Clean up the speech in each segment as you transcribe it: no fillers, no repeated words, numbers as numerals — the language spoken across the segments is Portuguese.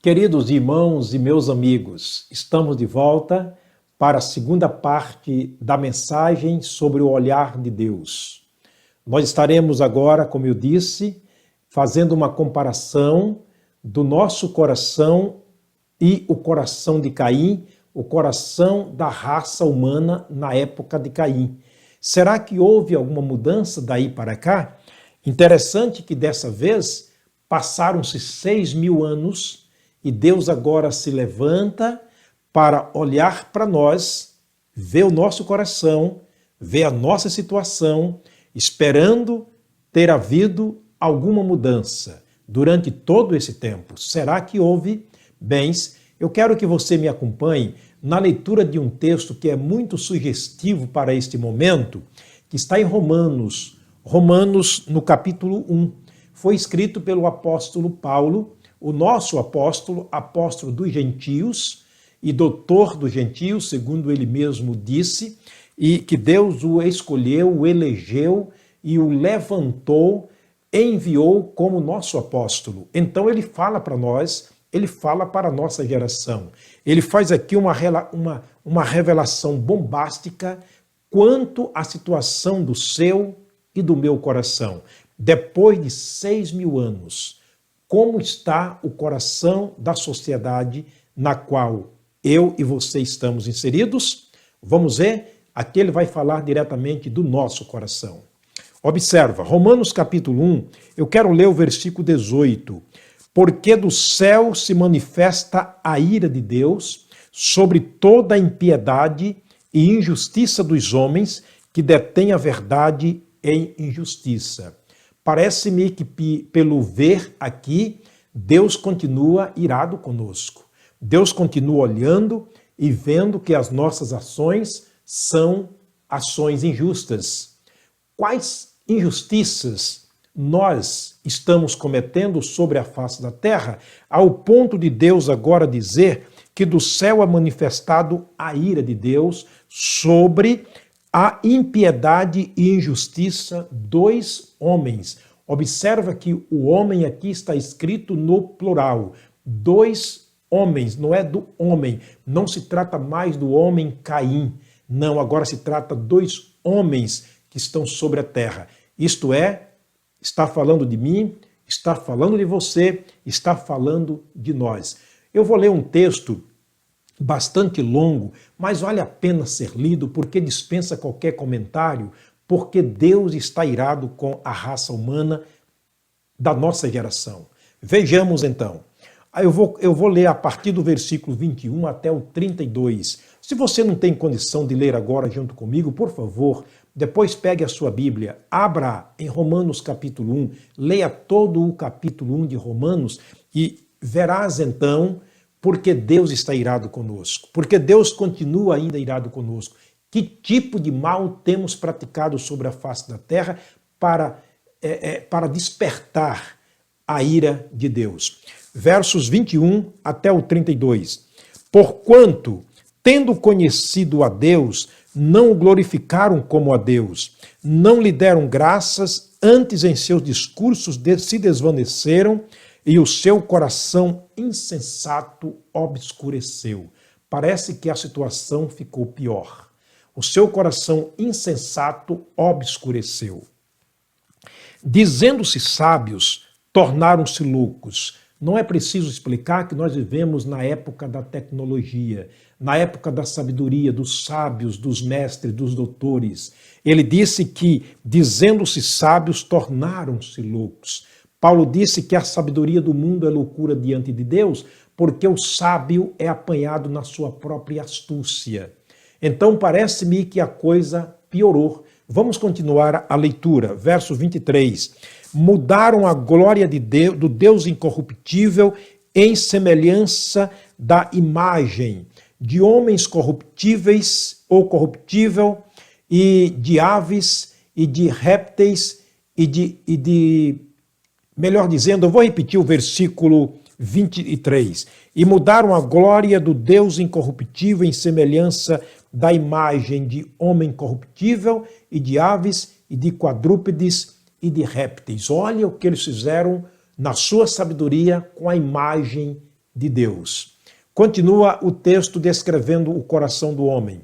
Queridos irmãos e meus amigos, estamos de volta para a segunda parte da mensagem sobre o olhar de Deus. Nós estaremos agora, como eu disse, fazendo uma comparação do nosso coração e o coração de Caim, o coração da raça humana na época de Caim. Será que houve alguma mudança daí para cá? Interessante que dessa vez passaram-se 6.000 anos e Deus agora se levanta para olhar para nós, ver o nosso coração, ver a nossa situação, esperando ter havido alguma mudança durante todo esse tempo. Será que houve? Bens, eu quero que você me acompanhe na leitura de um texto que é muito sugestivo para este momento, que está em Romanos no capítulo 1. Foi escrito pelo apóstolo Paulo, o nosso apóstolo dos gentios e doutor dos gentios, segundo ele mesmo disse, e que Deus o escolheu, o elegeu e o levantou, enviou como nosso apóstolo. Então ele fala para nós, ele fala para a nossa geração. Ele faz aqui uma revelação bombástica quanto à situação do seu e do meu coração. Depois de 6.000 anos, como está o coração da sociedade na qual eu e você estamos inseridos? Vamos ver? Aqui ele vai falar diretamente do nosso coração. Observa, Romanos capítulo 1, eu quero ler o versículo 18. Porque do céu se manifesta a ira de Deus sobre toda a impiedade e injustiça dos homens que detêm a verdade em injustiça. Parece-me que, pelo ver aqui, Deus continua irado conosco. Deus continua olhando e vendo que as nossas ações são ações injustas. Quais injustiças nós estamos cometendo sobre a face da terra, ao ponto de Deus agora dizer que do céu é manifestado a ira de Deus sobre a impiedade e injustiça dos homens. Observa que o homem aqui está escrito no plural. Dois homens, não é do homem. Não se trata mais do homem Caim. Não, agora se trata dois homens que estão sobre a terra. Isto é, está falando de mim, está falando de você, está falando de nós. Eu vou ler um texto bastante longo, mas vale a pena ser lido porque dispensa qualquer comentário, porque Deus está irado com a raça humana da nossa geração. Vejamos então. Eu vou ler a partir do versículo 21 até o 32. Se você não tem condição de ler agora junto comigo, por favor, depois pegue a sua Bíblia, abra em Romanos capítulo 1, leia todo o capítulo 1 de Romanos e verás então porque Deus está irado conosco, porque Deus continua ainda irado conosco. Que tipo de mal temos praticado sobre a face da terra para despertar a ira de Deus? Versos 21 até o 32. Porquanto, tendo conhecido a Deus, não o glorificaram como a Deus, não lhe deram graças, antes em seus discursos se desvaneceram e o seu coração insensato obscureceu. Parece que a situação ficou pior. O seu coração insensato obscureceu. Dizendo-se sábios, tornaram-se loucos. Não é preciso explicar que nós vivemos na época da tecnologia, na época da sabedoria, dos sábios, dos mestres, dos doutores. Ele disse que, dizendo-se sábios, tornaram-se loucos. Paulo disse que a sabedoria do mundo é loucura diante de Deus, porque o sábio é apanhado na sua própria astúcia. Então parece-me que a coisa piorou. Vamos continuar a leitura, verso 23. Mudaram a glória de Deus, do Deus incorruptível em semelhança da imagem de homens corruptíveis ou corruptível, e de aves, e de répteis, melhor dizendo, eu vou repetir o versículo 23. E mudaram a glória do Deus incorruptível em semelhança da imagem de homem corruptível, e de aves, e de quadrúpedes, e de répteis. Olha o que eles fizeram na sua sabedoria com a imagem de Deus. Continua o texto descrevendo o coração do homem.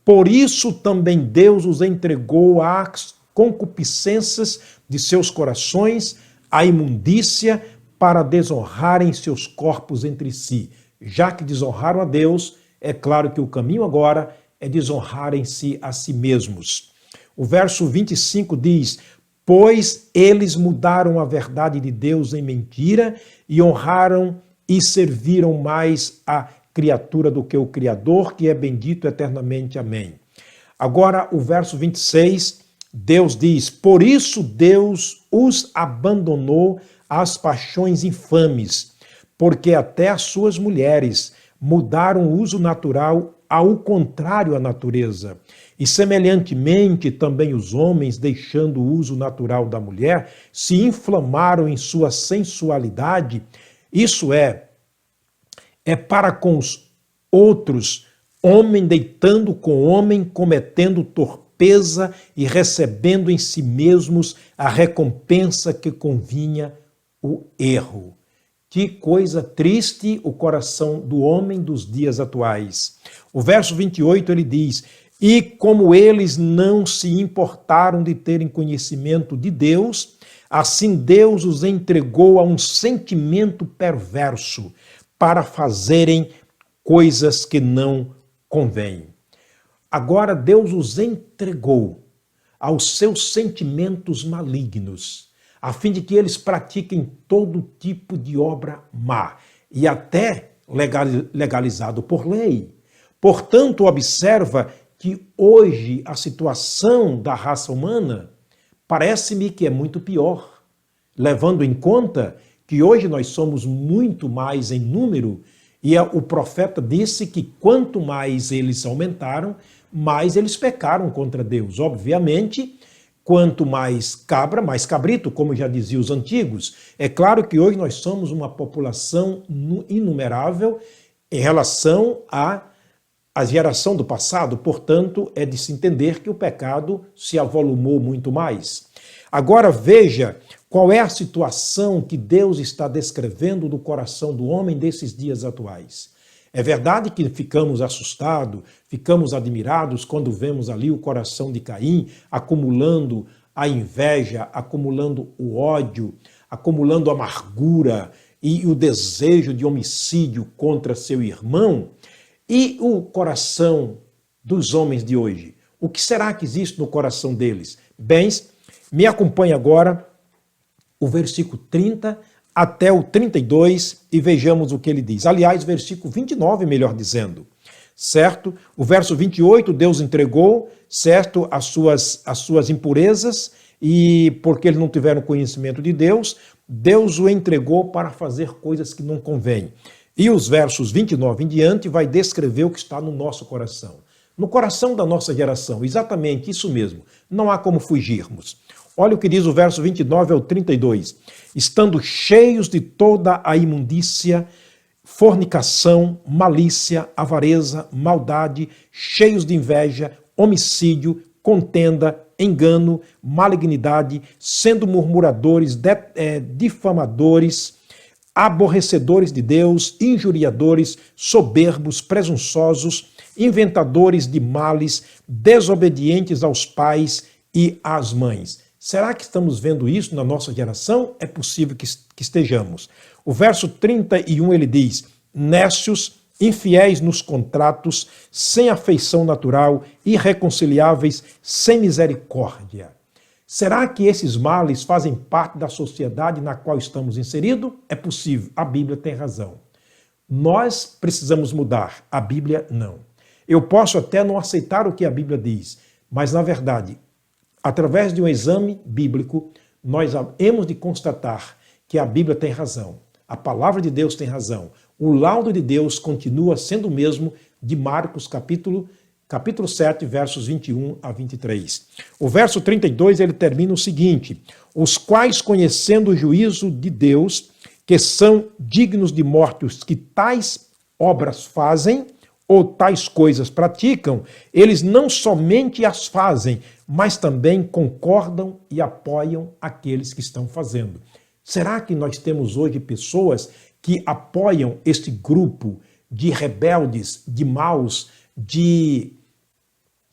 Por isso também Deus os entregou às concupiscências de seus corações, à imundícia, para desonrarem seus corpos entre si. Já que desonraram a Deus, é claro que o caminho agora é desonrarem-se a si mesmos. O verso 25 diz: pois eles mudaram a verdade de Deus em mentira e honraram e serviram mais a criatura do que o Criador, que é bendito eternamente. Amém. Agora, o verso 26, Deus diz: por isso Deus os abandonou às paixões infames, porque até as suas mulheres mudaram o uso natural ao contrário à natureza. E semelhantemente também os homens, deixando o uso natural da mulher, se inflamaram em sua sensualidade, isso é para com os outros, homem deitando com homem, cometendo torpeza e recebendo em si mesmos a recompensa que convinha o erro. Que coisa triste o coração do homem dos dias atuais. O verso 28 ele diz: e como eles não se importaram de terem conhecimento de Deus, assim Deus os entregou a um sentimento perverso para fazerem coisas que não convêm. Agora Deus os entregou aos seus sentimentos malignos, a fim de que eles pratiquem todo tipo de obra má, e até legalizado por lei. Portanto, observa que hoje a situação da raça humana parece-me que é muito pior, levando em conta que hoje nós somos muito mais em número, e o profeta disse que quanto mais eles aumentaram, mais eles pecaram contra Deus. Obviamente, quanto mais cabra, mais cabrito, como já diziam os antigos. É claro que hoje nós somos uma população inumerável em relação à geração do passado, portanto, é de se entender que o pecado se avolumou muito mais. Agora veja qual é a situação que Deus está descrevendo do coração do homem desses dias atuais. É verdade que ficamos assustados, ficamos admirados quando vemos ali o coração de Caim acumulando a inveja, acumulando o ódio, acumulando a amargura e o desejo de homicídio contra seu irmão. E o coração dos homens de hoje? O que será que existe no coração deles? Bem, me acompanhe agora o versículo 30 até o 32 e vejamos o que ele diz. Aliás, versículo 29, melhor dizendo, certo? O verso 28, Deus entregou, certo, as suas impurezas, e porque eles não tiveram conhecimento de Deus, Deus o entregou para fazer coisas que não convêm. E os versos 29 em diante vai descrever o que está no nosso coração. No coração da nossa geração, exatamente isso mesmo, não há como fugirmos. Olha o que diz o verso 29 ao 32. Estando cheios de toda a imundícia, fornicação, malícia, avareza, maldade, cheios de inveja, homicídio, contenda, engano, malignidade, sendo murmuradores, difamadores, aborrecedores de Deus, injuriadores, soberbos, presunçosos, inventadores de males, desobedientes aos pais e às mães. Será que estamos vendo isso na nossa geração? É possível que estejamos. O verso 31 ele diz: nécios, infiéis nos contratos, sem afeição natural, irreconciliáveis, sem misericórdia. Será que esses males fazem parte da sociedade na qual estamos inseridos? É possível, a Bíblia tem razão. Nós precisamos mudar, a Bíblia não. Eu posso até não aceitar o que a Bíblia diz, mas na verdade, através de um exame bíblico, nós hemos de constatar que a Bíblia tem razão, a palavra de Deus tem razão. O laudo de Deus continua sendo o mesmo de Marcos capítulo 7, versos 21 a 23. O verso 32, ele termina o seguinte: os quais, conhecendo o juízo de Deus, que são dignos de morte os que tais obras fazem, ou tais coisas praticam, eles não somente as fazem, mas também concordam e apoiam aqueles que estão fazendo. Será que nós temos hoje pessoas que apoiam este grupo de rebeldes, de maus, de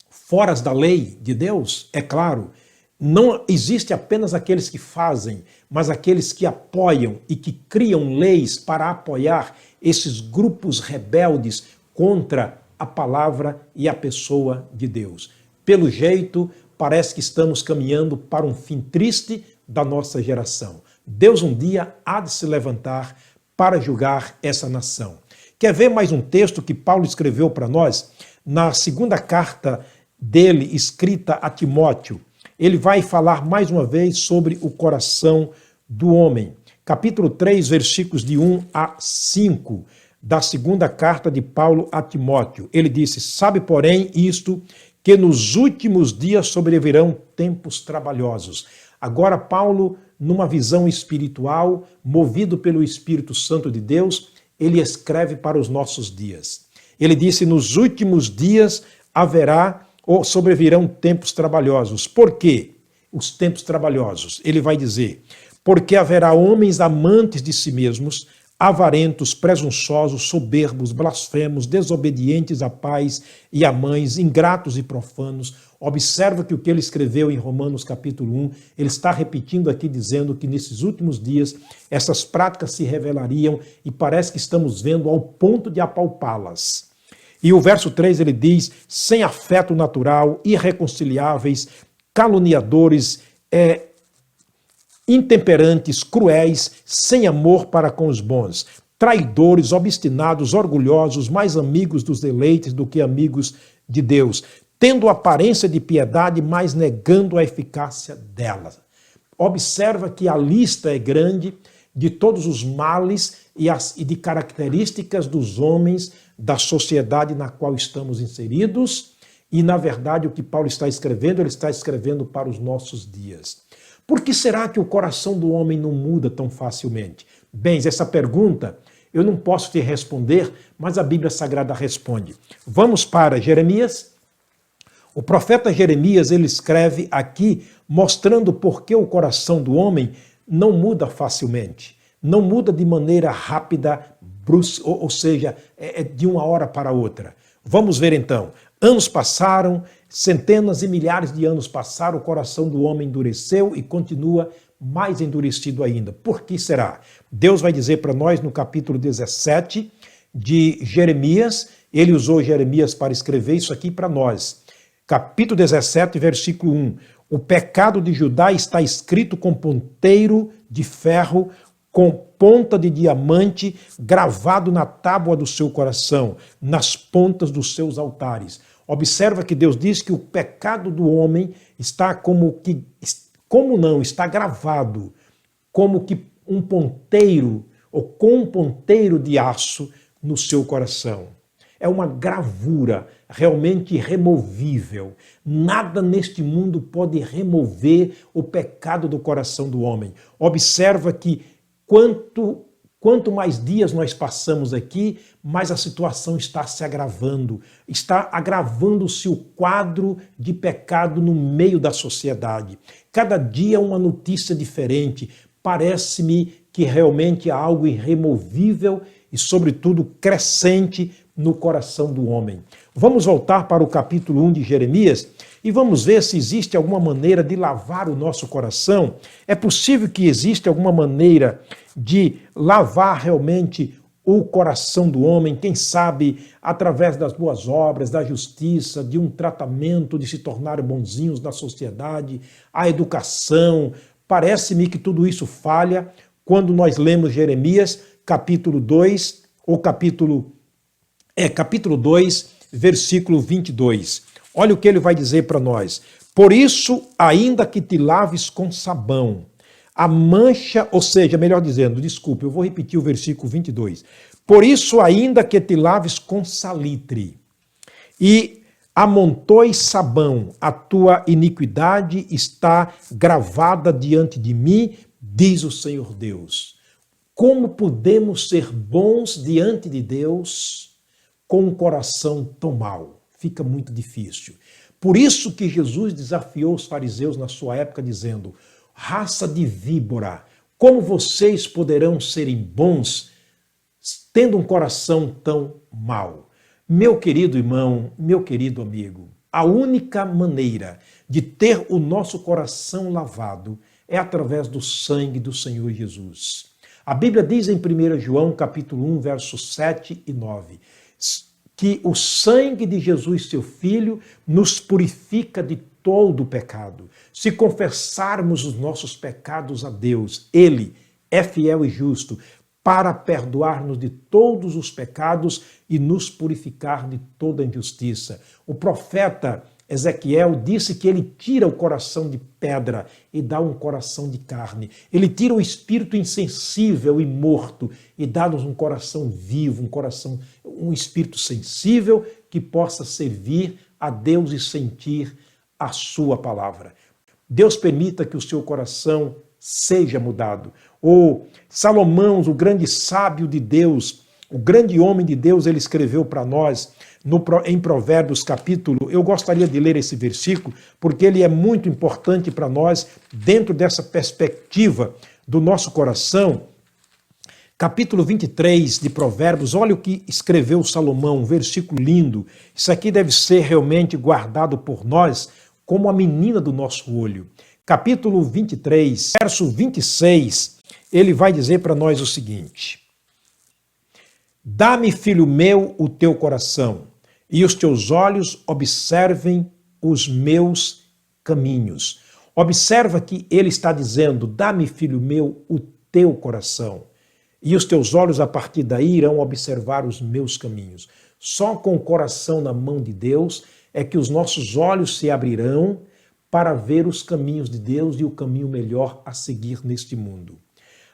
foras da lei de Deus? É claro, não existe apenas aqueles que fazem, mas aqueles que apoiam e que criam leis para apoiar esses grupos rebeldes contra a palavra e a pessoa de Deus. Pelo jeito, parece que estamos caminhando para um fim triste da nossa geração. Deus um dia há de se levantar para julgar essa nação. Quer ver mais um texto que Paulo escreveu para nós? Na segunda carta dele, escrita a Timóteo, ele vai falar mais uma vez sobre o coração do homem. Capítulo 3, versículos de 1 a 5, da segunda carta de Paulo a Timóteo. Ele disse: sabe, porém, isto, que nos últimos dias sobrevirão tempos trabalhosos. Agora, Paulo, numa visão espiritual, movido pelo Espírito Santo de Deus, ele escreve para os nossos dias. Ele disse: nos últimos dias haverá ou sobrevirão tempos trabalhosos. Por quê? Os tempos trabalhosos. Ele vai dizer: porque haverá homens amantes de si mesmos, avarentos, presunçosos, soberbos, blasfemos, desobedientes a pais e a mães, ingratos e profanos. Observa que o que ele escreveu em Romanos capítulo 1, ele está repetindo aqui dizendo que nesses últimos dias essas práticas se revelariam e parece que estamos vendo ao ponto de apalpá-las. E o verso 3 ele diz: sem afeto natural, irreconciliáveis, caluniadores, intemperantes, cruéis, sem amor para com os bons, traidores, obstinados, orgulhosos, mais amigos dos deleites do que amigos de Deus, tendo aparência de piedade, mas negando a eficácia dela. Observa que a lista é grande de todos os males e de características dos homens da sociedade na qual estamos inseridos, e na verdade o que Paulo está escrevendo, ele está escrevendo para os nossos dias. Por que será que o coração do homem não muda tão facilmente? Bem, essa pergunta eu não posso te responder, mas a Bíblia Sagrada responde. Vamos para Jeremias. O profeta Jeremias, ele escreve aqui mostrando por que o coração do homem não muda facilmente, não muda de maneira rápida, brusca, ou seja, de uma hora para outra. Vamos ver então. Anos passaram, centenas e milhares de anos passaram, o coração do homem endureceu e continua mais endurecido ainda. Por que será? Deus vai dizer para nós no capítulo 17 de Jeremias, ele usou Jeremias para escrever isso aqui para nós. Capítulo 17, versículo 1. O pecado de Judá está escrito com ponteiro de ferro, com ponta de diamante, gravado na tábua do seu coração, nas pontas dos seus altares. Observa que Deus diz que o pecado do homem está está gravado, como que um ponteiro, ou com um ponteiro de aço no seu coração. É uma gravura realmente irremovível. Nada neste mundo pode remover o pecado do coração do homem. Observa que quanto mais dias nós passamos aqui, mais a situação está se agravando. Está agravando-se o quadro de pecado no meio da sociedade. Cada dia uma notícia diferente. Parece-me que realmente há algo irremovível e, sobretudo, crescente no coração do homem. Vamos voltar para o capítulo 1 de Jeremias e vamos ver se existe alguma maneira de lavar o nosso coração. É possível que exista alguma maneira de lavar realmente o coração do homem, quem sabe através das boas obras, da justiça, de um tratamento, de se tornar bonzinhos na sociedade, a educação. Parece-me que tudo isso falha quando nós lemos Jeremias, capítulo 2, ou capítulo 2, versículo 22. Olha o que ele vai dizer para nós. Por isso, ainda que te laves com sabão, a mancha, ou seja, melhor dizendo, desculpe, eu vou repetir o versículo 22. Por isso, ainda que te laves com salitre e amontoes sabão, a tua iniquidade está gravada diante de mim, diz o Senhor Deus. Como podemos ser bons diante de Deus com um coração tão mau? Fica muito difícil. Por isso que Jesus desafiou os fariseus na sua época dizendo: raça de víbora, Como vocês poderão serem bons tendo um coração tão mau? Meu querido irmão, meu querido amigo, a única maneira de ter o nosso coração lavado é através do sangue do Senhor Jesus. A Bíblia diz em 1 João capítulo 1, versos 7 e 9, que o sangue de Jesus, seu Filho, nos purifica de todo o pecado. Se confessarmos os nossos pecados a Deus, Ele é fiel e justo para perdoar-nos de todos os pecados e nos purificar de toda injustiça. O profeta Ezequiel disse que ele tira o coração de pedra e dá um coração de carne. Ele tira o espírito insensível e morto e dá-nos um coração vivo, um espírito sensível que possa servir a Deus e sentir a sua palavra. Deus permita que o seu coração seja mudado. O Salomão, o grande sábio de Deus, o grande homem de Deus, ele escreveu para nós em Provérbios capítulo, eu gostaria de ler esse versículo, porque ele é muito importante para nós, dentro dessa perspectiva do nosso coração. Capítulo 23 de Provérbios, olha o que escreveu Salomão, um versículo lindo. Isso aqui deve ser realmente guardado por nós como a menina do nosso olho. Capítulo 23, verso 26, ele vai dizer para nós o seguinte: Dá-me, filho meu, o teu coração, e os teus olhos observem os meus caminhos. Observa que ele está dizendo: dá-me, filho meu, o teu coração, e os teus olhos a partir daí irão observar os meus caminhos. Só com o coração na mão de Deus é que os nossos olhos se abrirão para ver os caminhos de Deus e o caminho melhor a seguir neste mundo.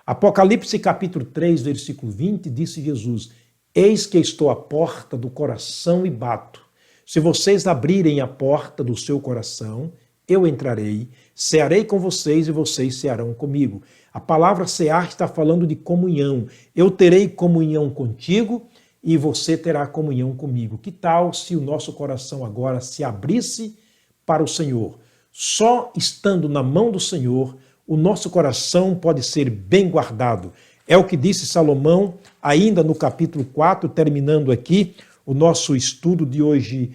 Apocalipse capítulo 3, versículo 20, disse Jesus: Eis que estou à porta do coração e bato. Se vocês abrirem a porta do seu coração, eu entrarei, cearei com vocês e vocês cearão comigo. A palavra cear está falando de comunhão. Eu terei comunhão contigo e você terá comunhão comigo. Que tal se o nosso coração agora se abrisse para o Senhor? Só estando na mão do Senhor, o nosso coração pode ser bem guardado. É o que disse Salomão, ainda no capítulo 4, terminando aqui o nosso estudo de hoje.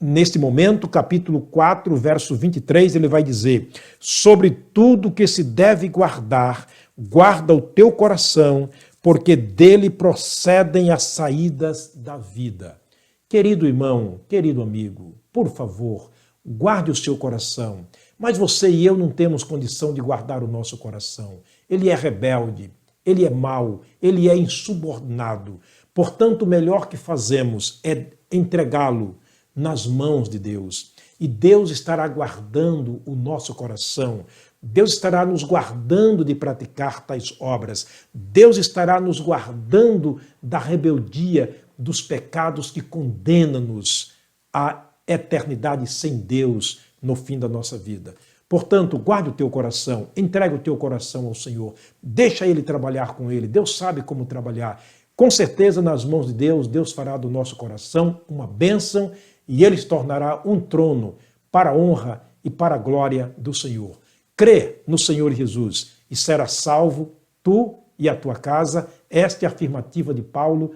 Neste momento, capítulo 4, verso 23, ele vai dizer: sobre tudo que se deve guardar, guarda o teu coração, porque dele procedem as saídas da vida. Querido irmão, querido amigo, por favor, guarde o seu coração. Mas você e eu não temos condição de guardar o nosso coração. Ele é rebelde, ele é mau, ele é insubordinado. Portanto, o melhor que fazemos é entregá-lo nas mãos de Deus. E Deus estará guardando o nosso coração. Deus estará nos guardando de praticar tais obras. Deus estará nos guardando da rebeldia, dos pecados que condenam-nos à eternidade sem Deus no fim da nossa vida. Portanto, guarde o teu coração, entregue o teu coração ao Senhor, deixa Ele trabalhar com Ele. Deus sabe como trabalhar. Com certeza, nas mãos de Deus, Deus fará do nosso coração uma bênção e Ele se tornará um trono para a honra e para a glória do Senhor. Crê no Senhor Jesus e será salvo tu e a tua casa. Esta é a afirmativa de Paulo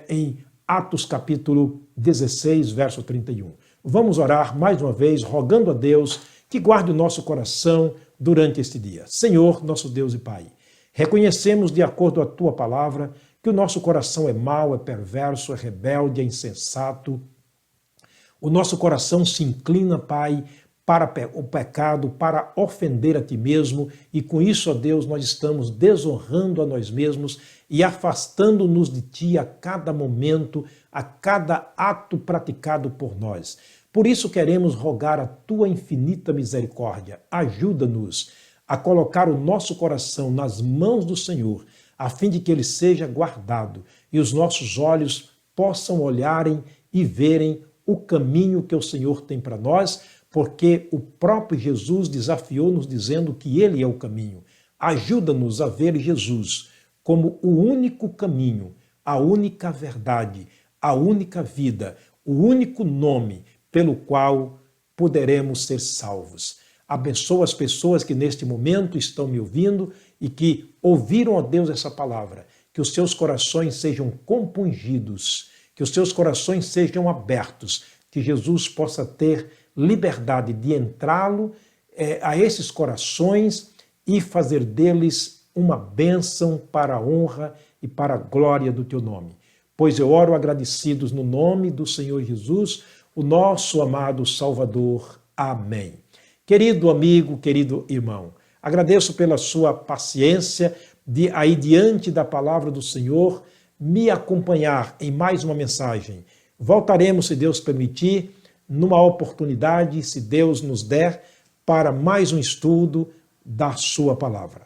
em Atos capítulo 16, verso 31. Vamos orar mais uma vez, rogando a Deus que guarde o nosso coração durante este dia. Senhor, nosso Deus e Pai, reconhecemos de acordo com a tua palavra que o nosso coração é mau, é perverso, é rebelde, é insensato. O nosso coração se inclina, Pai, para o pecado, para ofender a Ti mesmo, e com isso, ó Deus, nós estamos desonrando a nós mesmos e afastando-nos de Ti a cada momento, a cada ato praticado por nós. Por isso queremos rogar a Tua infinita misericórdia. Ajuda-nos a colocar o nosso coração nas mãos do Senhor, a fim de que ele seja guardado e os nossos olhos possam olharem e verem o caminho que o Senhor tem para nós, porque o próprio Jesus desafiou-nos dizendo que Ele é o caminho. Ajuda-nos a ver Jesus como o único caminho, a única verdade, a única vida, o único nome pelo qual poderemos ser salvos. Abençoa as pessoas que neste momento estão me ouvindo e que ouviram, ó Deus, essa palavra. Que os seus corações sejam compungidos, que os seus corações sejam abertos, que Jesus possa ter liberdade de entrá-lo a esses corações e fazer deles uma bênção para a honra e para a glória do teu nome. Pois eu oro agradecidos no nome do Senhor Jesus, o nosso amado Salvador. Amém. Querido amigo, querido irmão, agradeço pela sua paciência de aí diante da palavra do Senhor me acompanhar em mais uma mensagem. Voltaremos, se Deus permitir, numa oportunidade, se Deus nos der, para mais um estudo da sua palavra.